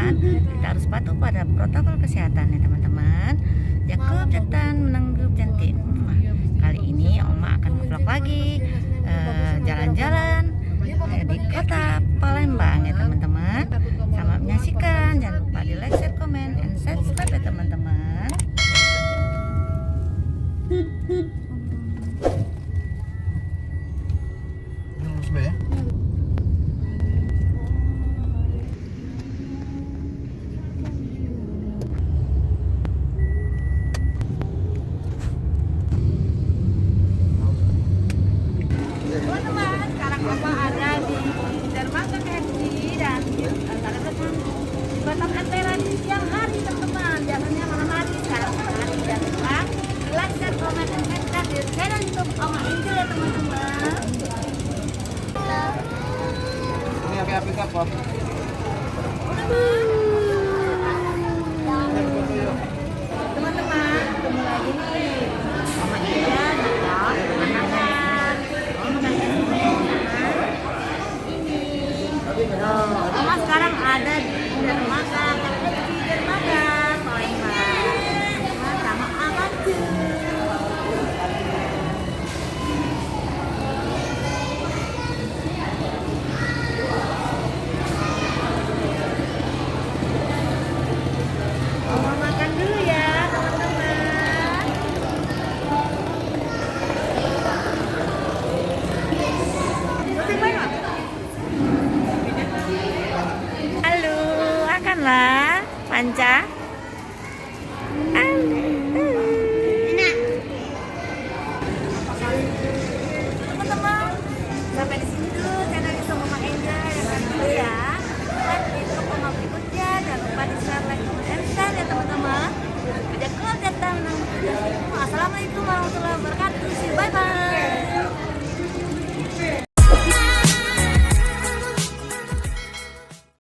teman-teman. Kita harus patuh pada protokol kesehatan ya teman-teman. Jakub jatan menanggup cantik. Kali ini Oma akan vlog lagi jalan-jalan di kota Palembang ya teman-teman. Selamat menyaksikan, jangan lupa di like, share, comment, and subscribe ya teman-teman. Teman-teman, sekarang Oma ada di dermaga KFC dan Batam Ampera di siang hari teman-teman. Biasanya malam hari, sekarang malam hari. Jangan lupa like, share, comment, dan subscribe di channel YouTube Oma Injil ya teman-teman. Ini api kapal. Teman-teman, ketemu lagi nih Oma Injil dan makanan. Oma sekarang ada di dermaga KFC dermaga Palembang sama Ahmad. Oma makan dulu ya teman-teman. Masih banyak. Halo, makanlah, Panca.